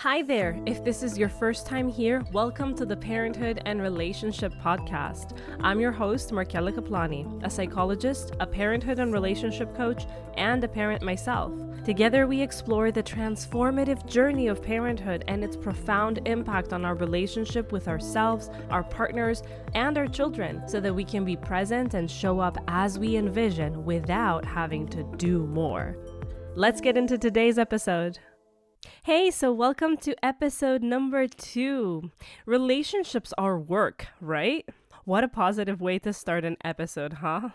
Hi there. If this is your first time here, welcome to the Parenthood and Relationship Podcast. I'm your host, Markella Kaplani, a psychologist, a parenthood and relationship coach, and a parent myself. Together, we explore the transformative journey of parenthood and its profound impact on our relationship with ourselves, our partners, and our children so that we can be present and show up as we envision without having to do more. Let's get into today's episode. Hey, so welcome to episode number 2. Relationships are work, right? What a positive way to start an episode, huh?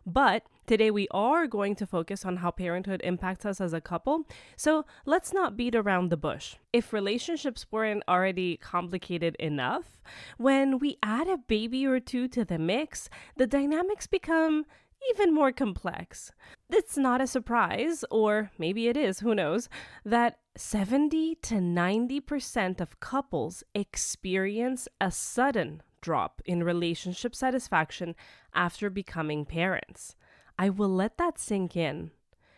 But today we are going to focus on how parenthood impacts us as a couple. So let's not beat around the bush. If relationships weren't already complicated enough, when we add a baby or two to the mix, the dynamics become even more complex. It's not a surprise, or maybe it is, who knows, that 70 to 90% of couples experience a sudden drop in relationship satisfaction after becoming parents. I will let that sink in.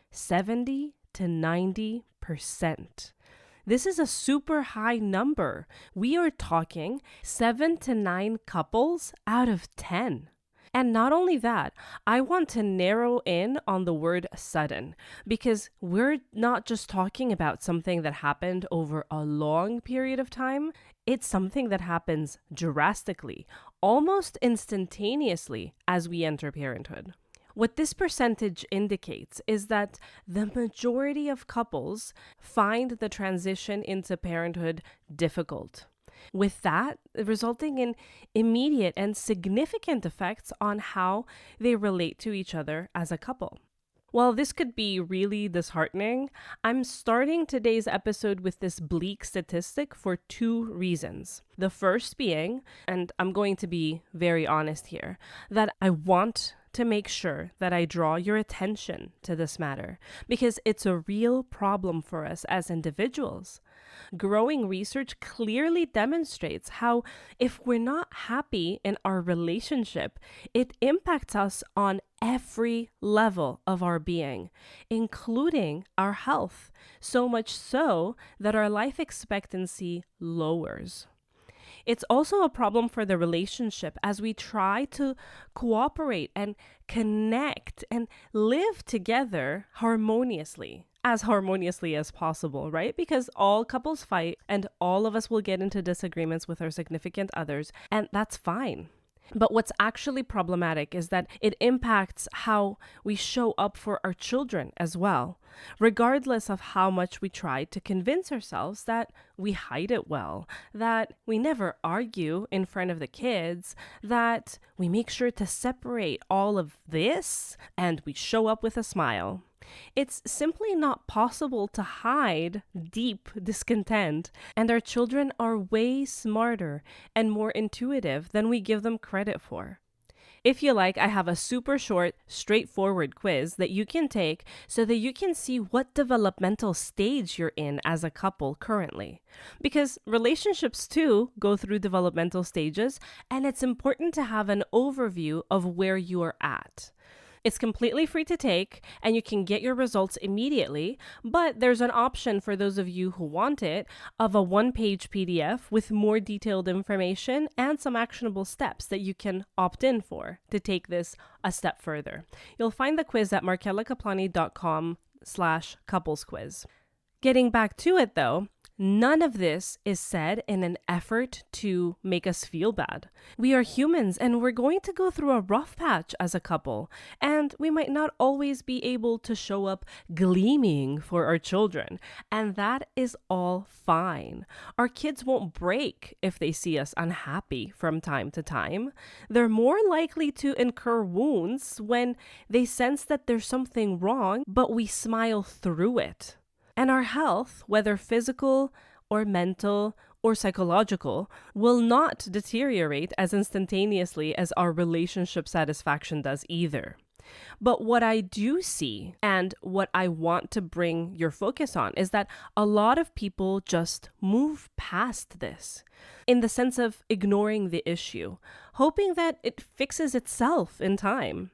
70 to 90%. This is a super high number. We are talking 7 to 9 couples out of 10. And not only that, I want to narrow in on the word sudden because we're not just talking about something that happened over a long period of time. It's something that happens drastically, almost instantaneously as we enter parenthood. What this percentage indicates is that the majority of couples find the transition into parenthood difficult. With that, resulting in immediate and significant effects on how they relate to each other as a couple. While this could be really disheartening, I'm starting today's episode with this bleak statistic for 2 reasons. The first being, and I'm going to be very honest here, that I want to make sure that I draw your attention to this matter because it's a real problem for us as individuals. Growing research clearly demonstrates how if we're not happy in our relationship, it impacts us on every level of our being, including our health, so much so that our life expectancy lowers. It's also a problem for the relationship as we try to cooperate and connect and live together harmoniously as possible, right? Because all couples fight and all of us will get into disagreements with our significant others, and that's fine. But what's actually problematic is that it impacts how we show up for our children as well, regardless of how much we try to convince ourselves that we hide it well, that we never argue in front of the kids, that we make sure to separate all of this and we show up with a smile. It's simply not possible to hide deep discontent, and our children are way smarter and more intuitive than we give them credit for. If you like, I have a super short, straightforward quiz that you can take so that you can see what developmental stage you're in as a couple currently. Because relationships too go through developmental stages, and it's important to have an overview of where you are at. It's completely free to take, and you can get your results immediately, but there's an option for those of you who want it of a 1-page PDF with more detailed information and some actionable steps that you can opt in for to take this a step further. You'll find the quiz at markellakaplani.com/couplesquiz. Getting back to it though, none of this is said in an effort to make us feel bad. We are humans and we're going to go through a rough patch as a couple, and we might not always be able to show up gleaming for our children, and that is all fine. Our kids won't break if they see us unhappy from time to time. They're more likely to incur wounds when they sense that there's something wrong, but we smile through it. And our health, whether physical or mental or psychological, will not deteriorate as instantaneously as our relationship satisfaction does either. But what I do see and what I want to bring your focus on is that a lot of people just move past this in the sense of ignoring the issue, hoping that it fixes itself in time.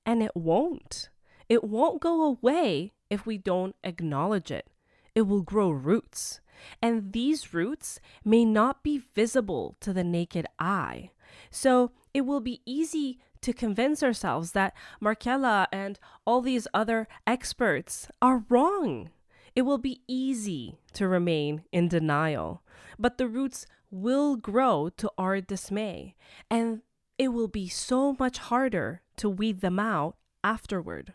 And it won't. It won't go away if we don't acknowledge it. It will grow roots. And these roots may not be visible to the naked eye. So it will be easy to convince ourselves that Markella and all these other experts are wrong. It will be easy to remain in denial, but the roots will grow to our dismay, and it will be so much harder to weed them out afterward.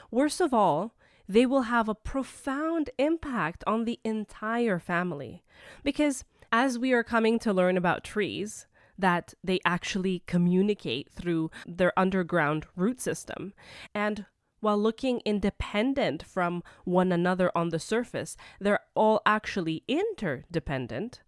Worst of all, they will have a profound impact on the entire family, because as we are coming to learn about trees, that they actually communicate through their underground root system. And while looking independent from one another on the surface, they're all actually interdependent.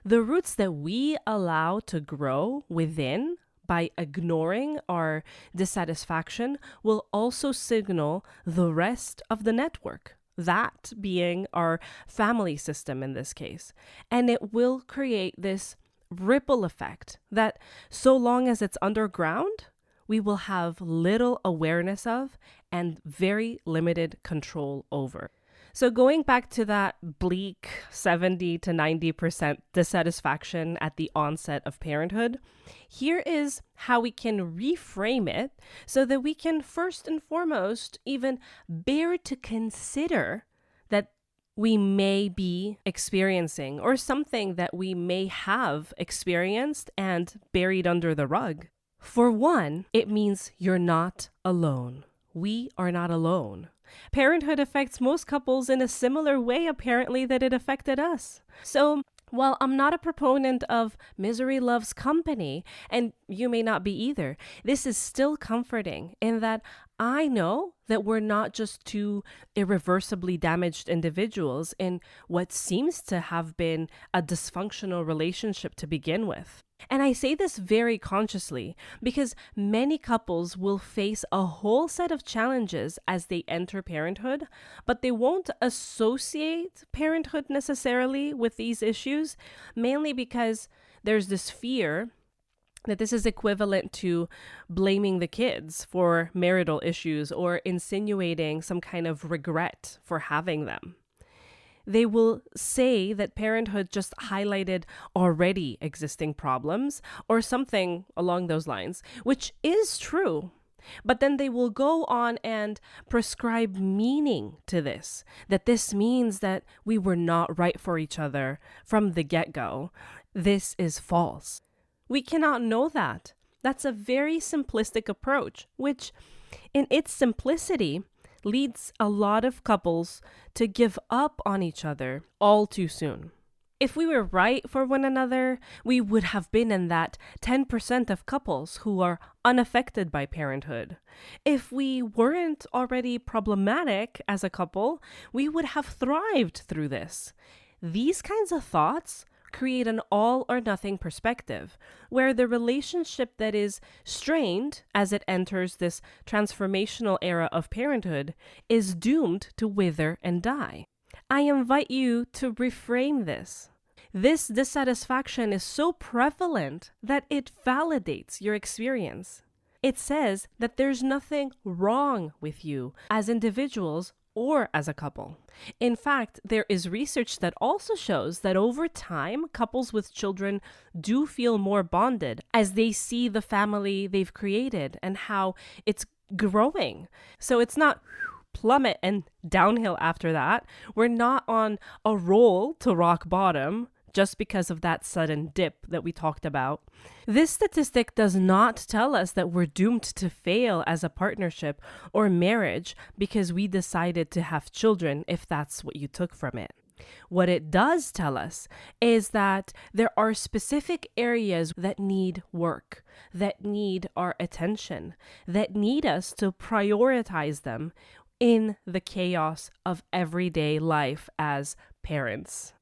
The roots that we allow to grow within by ignoring our dissatisfaction will also signal the rest of the network, that being our family system in this case. And it will create this ripple effect that so long as it's underground, we will have little awareness of and very limited control over. So going back to that bleak 70 to 90% dissatisfaction at the onset of parenthood, here is how we can reframe it so that we can first and foremost even bear to consider that we may be experiencing or something that we may have experienced and buried under the rug. For one, it means you're not alone. We are not alone. Parenthood affects most couples in a similar way, apparently, that it affected us. So while I'm not a proponent of misery loves company, and you may not be either, this is still comforting in that I know that we're not just two irreversibly damaged individuals in what seems to have been a dysfunctional relationship to begin with. And I say this very consciously because many couples will face a whole set of challenges as they enter parenthood, but they won't associate parenthood necessarily with these issues, mainly because there's this fear that this is equivalent to blaming the kids for marital issues or insinuating some kind of regret for having them. They will say that parenthood just highlighted already existing problems or something along those lines, which is true. But then they will go on and prescribe meaning to this, that this means that we were not right for each other from the get-go. This is false. We cannot know that. That's a very simplistic approach, which in its simplicity leads a lot of couples to give up on each other all too soon. If we were right for one another, we would have been in that 10% of couples who are unaffected by parenthood. If we weren't already problematic as a couple, we would have thrived through this. These kinds of thoughts create an all or nothing perspective, where the relationship that is strained as it enters this transformational era of parenthood is doomed to wither and die. I invite you to reframe this. This dissatisfaction is so prevalent that it validates your experience. It says that there's nothing wrong with you as individuals or as a couple. In fact, there is research that also shows that over time, couples with children do feel more bonded as they see the family they've created and how it's growing. So it's not plummet and downhill after that. We're not on a roll to rock bottom just because of that sudden dip that we talked about. This statistic does not tell us that we're doomed to fail as a partnership or marriage because we decided to have children, if that's what you took from it. What it does tell us is that there are specific areas that need work, that need our attention, that need us to prioritize them in the chaos of everyday life as parents.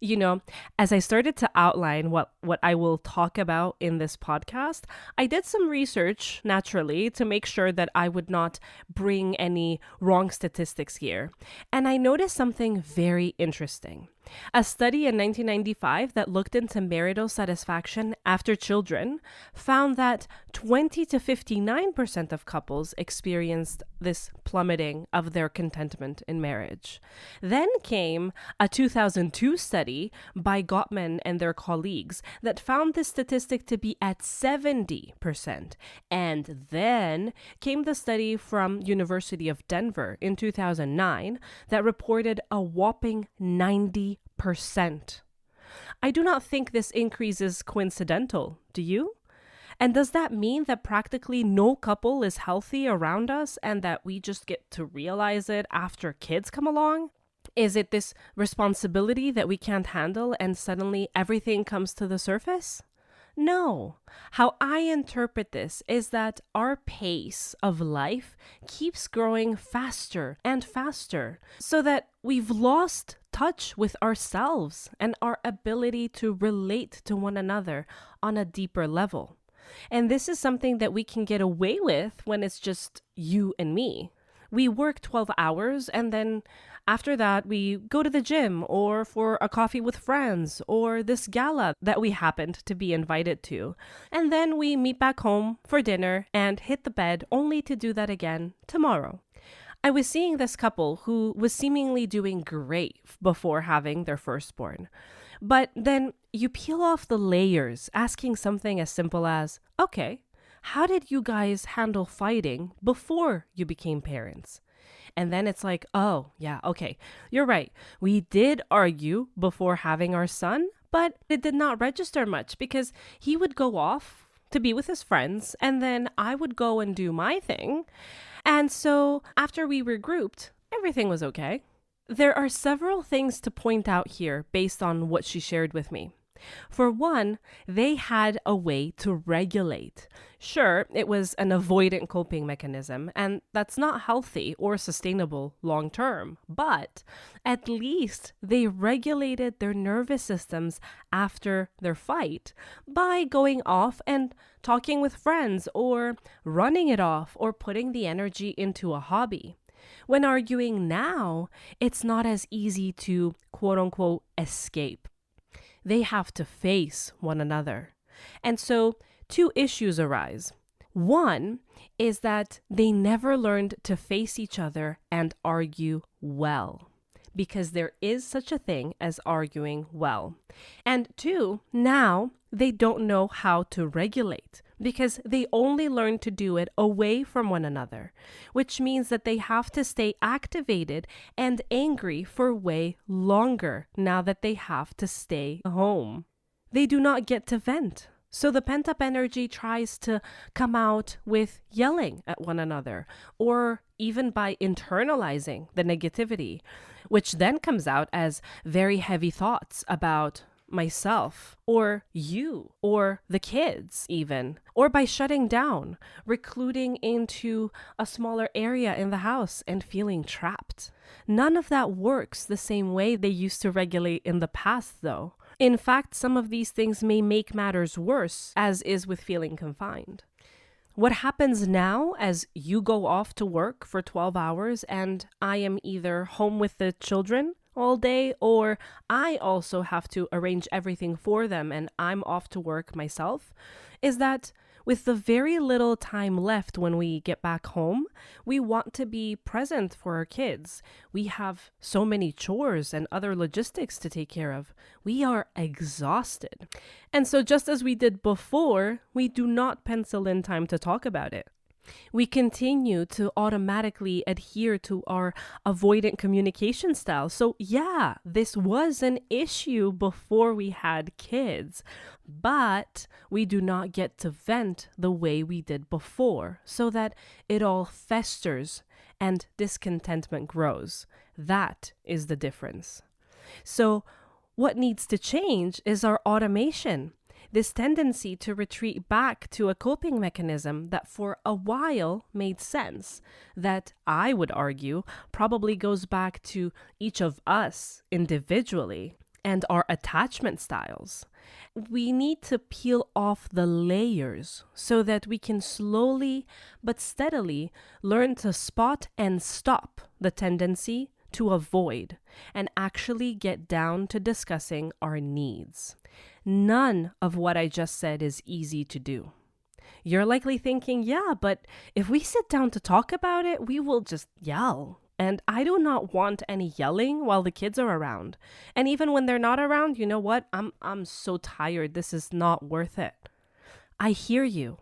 You know, as I started to outline what I will talk about in this podcast, I did some research naturally to make sure that I would not bring any wrong statistics here. And I noticed something very interesting. A study in 1995 that looked into marital satisfaction after children found that 20 to 59% of couples experienced this plummeting of their contentment in marriage. Then came a 2002 study by Gottman and their colleagues that found this statistic to be at 70%. And then came the study from University of Denver in 2009 that reported a whopping 90%. I do not think this increase is coincidental, do you? And does that mean that practically no couple is healthy around us and that we just get to realize it after kids come along? Is it this responsibility that we can't handle and suddenly everything comes to the surface? No. How I interpret this is that our pace of life keeps growing faster and faster so that we've lost touch with ourselves and our ability to relate to one another on a deeper level. And this is something that we can get away with when it's just you and me. We work 12 hours and then after that we go to the gym or for a coffee with friends or this gala that we happened to be invited to. And then we meet back home for dinner and hit the bed only to do that again tomorrow. I was seeing this couple who was seemingly doing great before having their firstborn. But then you peel off the layers, asking something as simple as, okay, how did you guys handle fighting before you became parents? And then it's like, oh, yeah, okay, you're right. We did argue before having our son, but it did not register much because he would go off to be with his friends and then I would go and do my thing. And so after we regrouped, everything was okay. There are several things to point out here based on what she shared with me. For one, they had a way to regulate. Sure, it was an avoidant coping mechanism, and that's not healthy or sustainable long term, but at least they regulated their nervous systems after their fight by going off and talking with friends or running it off or putting the energy into a hobby. When arguing now, it's not as easy to quote unquote escape. They have to face one another. And so two issues arise. One is that they never learned to face each other and argue well, because there is such a thing as arguing well. And two, now they don't know how to regulate because they only learn to do it away from one another, which means that they have to stay activated and angry for way longer now that they have to stay home. They do not get to vent. So the pent-up energy tries to come out with yelling at one another or even by internalizing the negativity, which then comes out as very heavy thoughts about myself or you or the kids even, or by shutting down, recluding into a smaller area in the house and feeling trapped. None of that works the same way they used to regulate in the past though. In fact, some of these things may make matters worse, as is with feeling confined. What happens now as you go off to work for 12 hours and I am either home with the children all day or I also have to arrange everything for them and I'm off to work myself, is that with the very little time left when we get back home, we want to be present for our kids. We have so many chores and other logistics to take care of. We are exhausted. And so just as we did before, we do not pencil in time to talk about it. We continue to automatically adhere to our avoidant communication style. So yeah, this was an issue before we had kids, but we do not get to vent the way we did before so that it all festers and discontentment grows. That is the difference. So what needs to change is our automation. This tendency to retreat back to a coping mechanism that for a while made sense, that I would argue probably goes back to each of us individually and our attachment styles. We need to peel off the layers so that we can slowly but steadily learn to spot and stop the tendency to avoid and actually get down to discussing our needs. None of what I just said is easy to do. You're likely thinking, yeah, but if we sit down to talk about it, we will just yell. And I do not want any yelling while the kids are around. And even when they're not around, you know what? I'm so tired. This is not worth it. I hear you.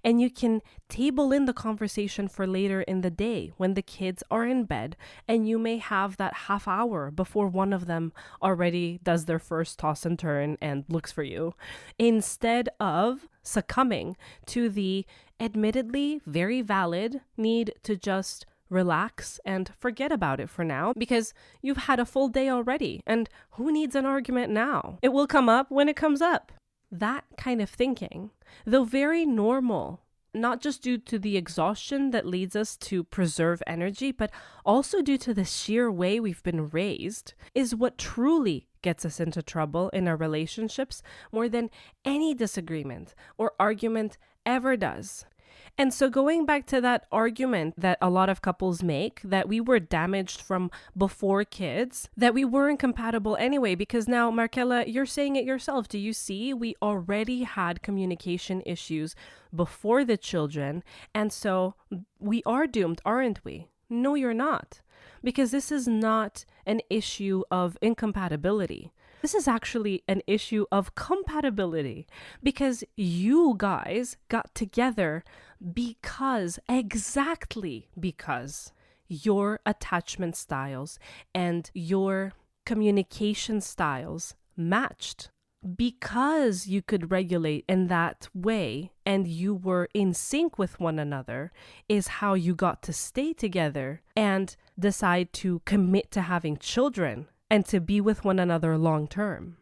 And you can table in the conversation for later in the day when the kids are in bed and you may have that half hour before one of them already does their first toss and turn and looks for you, instead of succumbing to the admittedly very valid need to just relax and forget about it for now because you've had a full day already. And who needs an argument now? It will come up when it comes up. That kind of thinking, though very normal, not just due to the exhaustion that leads us to preserve energy, but also due to the sheer way we've been raised, is what truly gets us into trouble in our relationships more than any disagreement or argument ever does. And so going back to that argument that a lot of couples make, that we were damaged from before kids, that we weren't compatible anyway, because now, Markella, you're saying it yourself. Do you see? We already had communication issues before the children. And so we are doomed, aren't we? No, you're not. Because this is not an issue of incompatibility. This is actually an issue of compatibility because you guys got together exactly because your attachment styles and your communication styles matched. Because you could regulate in that way and you were in sync with one another is how you got to stay together and decide to commit to having children and to be with one another long term.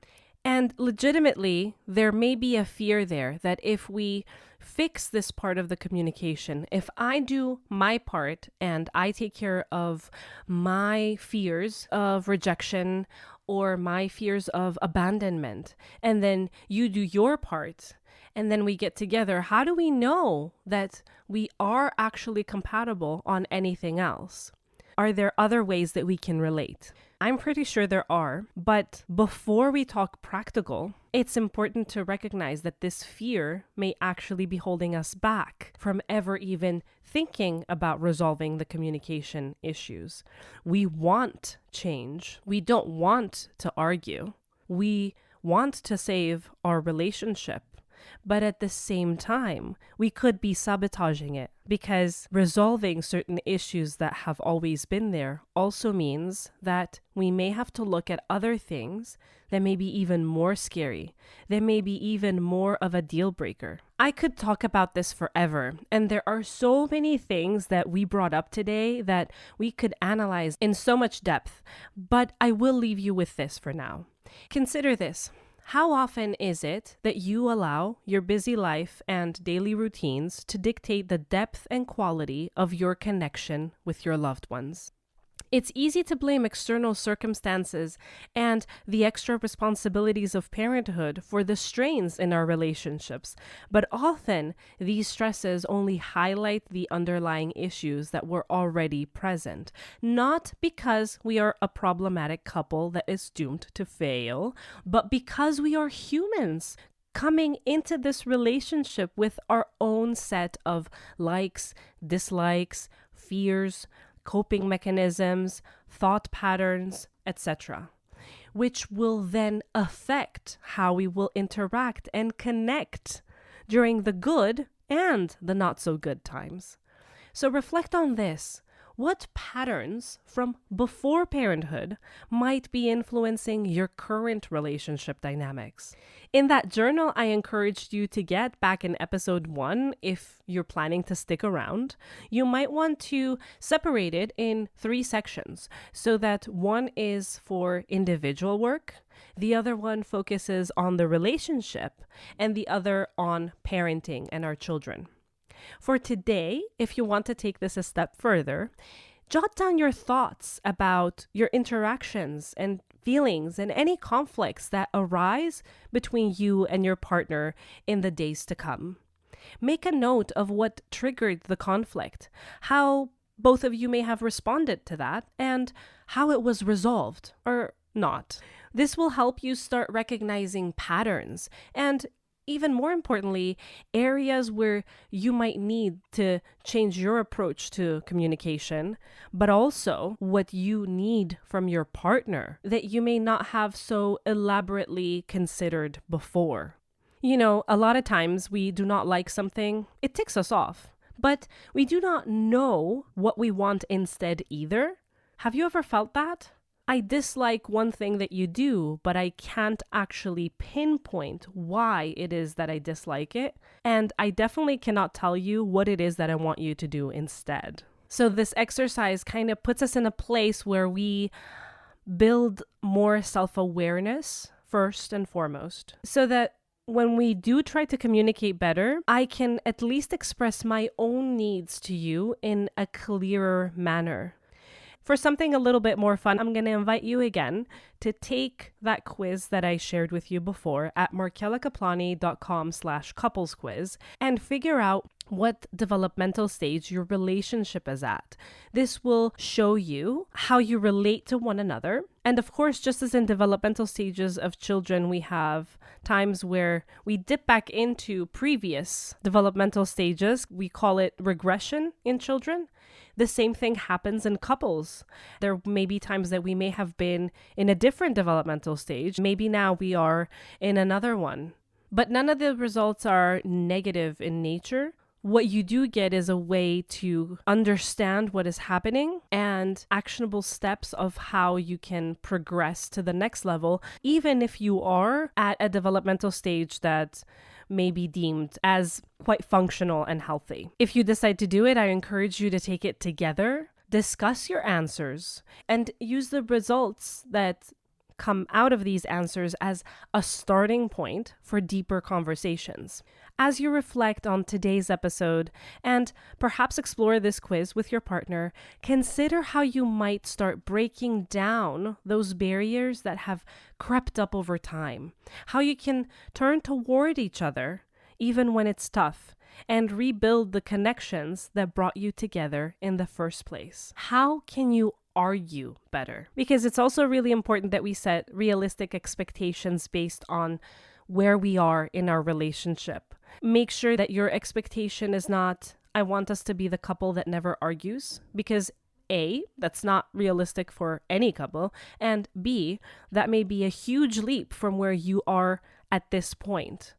And legitimately, there may be a fear there that if we fix this part of the communication, if I do my part and I take care of my fears of rejection or my fears of abandonment, and then you do your part, and then we get together, how do we know that we are actually compatible on anything else? Are there other ways that we can relate? I'm pretty sure there are, but before we talk practical, it's important to recognize that this fear may actually be holding us back from ever even thinking about resolving the communication issues. We want change. We don't want to argue. We want to save our relationship. But at the same time, we could be sabotaging it because resolving certain issues that have always been there also means that we may have to look at other things that may be even more scary, that may be even more of a deal breaker. I could talk about this forever, and there are so many things that we brought up today that we could analyze in so much depth, but I will leave you with this for now. Consider this. How often is it that you allow your busy life and daily routines to dictate the depth and quality of your connection with your loved ones? It's easy to blame external circumstances and the extra responsibilities of parenthood for the strains in our relationships, but often these stresses only highlight the underlying issues that were already present, not because we are a problematic couple that is doomed to fail, but because we are humans coming into this relationship with our own set of likes, dislikes, fears, coping mechanisms, thought patterns, etc., which will then affect how we will interact and connect during the good and the not so good times. So reflect on this. What patterns from before parenthood might be influencing your current relationship dynamics? In that journal I encouraged you to get back in episode 1, if you're planning to stick around, you might want to separate it in 3 sections so that one is for individual work, the other one focuses on the relationship, and the other on parenting and our children. For today, if you want to take this a step further, jot down your thoughts about your interactions and feelings and any conflicts that arise between you and your partner in the days to come. Make a note of what triggered the conflict, how both of you may have responded to that and how it was resolved or not. This will help you start recognizing patterns and, even more importantly, areas where you might need to change your approach to communication, but also what you need from your partner that you may not have so elaborately considered before. You know, a lot of times we do not like something, it ticks us off, but we do not know what we want instead either. Have you ever felt that? I dislike one thing that you do, but I can't actually pinpoint why it is that I dislike it. And I definitely cannot tell you what it is that I want you to do instead. So this exercise kind of puts us in a place where we build more self-awareness first and foremost, so that when we do try to communicate better, I can at least express my own needs to you in a clearer manner. For something a little bit more fun, I'm going to invite you again to take that quiz that I shared with you before at markelakaplani.com/couples quiz and figure out what developmental stage your relationship is at. This will show you how you relate to one another. And of course, just as in developmental stages of children, we have times where we dip back into previous developmental stages. We call it regression in children. The same thing happens in couples. There may be times that we may have been in a different developmental stage. Maybe now we are in another one. But none of the results are negative in nature. What you do get is a way to understand what is happening and actionable steps of how you can progress to the next level, even if you are at a developmental stage that may be deemed as quite functional and healthy. If you decide to do it, I encourage you to take it together, discuss your answers, and use the results that come out of these answers as a starting point for deeper conversations. As you reflect on today's episode and perhaps explore this quiz with your partner, consider how you might start breaking down those barriers that have crept up over time, how you can turn toward each other even when it's tough, and rebuild the connections that brought you together in the first place. How can you argue better? Because it's also really important that we set realistic expectations based on where we are in our relationship. Make sure that your expectation is not, I want us to be the couple that never argues, because A, that's not realistic for any couple, and B, that may be a huge leap from where you are at this point.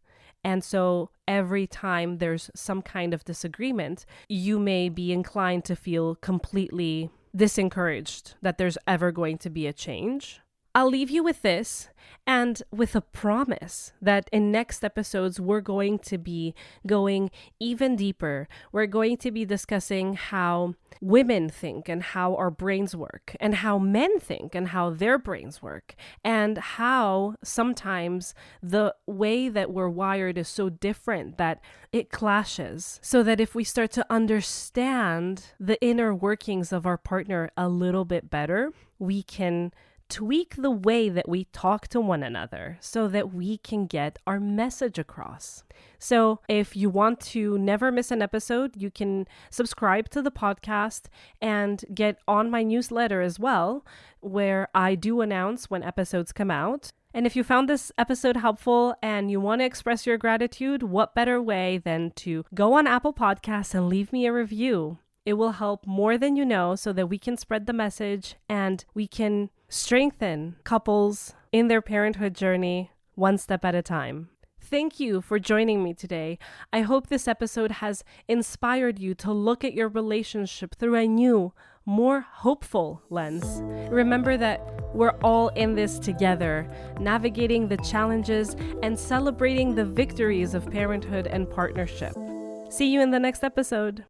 And so every time there's some kind of disagreement, you may be inclined to feel completely disencouraged that there's ever going to be a change. I'll leave you with this and with a promise that in next episodes, we're going to be going even deeper. We're going to be discussing how women think and how our brains work, and how men think and how their brains work, and how sometimes the way that we're wired is so different that it clashes. So that if we start to understand the inner workings of our partner a little bit better, we can tweak the way that we talk to one another so that we can get our message across. So if you want to never miss an episode, you can subscribe to the podcast and get on my newsletter as well, where I do announce when episodes come out. And if you found this episode helpful and you want to express your gratitude, what better way than to go on Apple Podcasts and leave me a review? It will help more than you know, so that we can spread the message and we can strengthen couples in their parenthood journey one step at a time. Thank you for joining me today. I hope this episode has inspired you to look at your relationship through a new, more hopeful lens. Remember that we're all in this together, navigating the challenges and celebrating the victories of parenthood and partnership. See you in the next episode.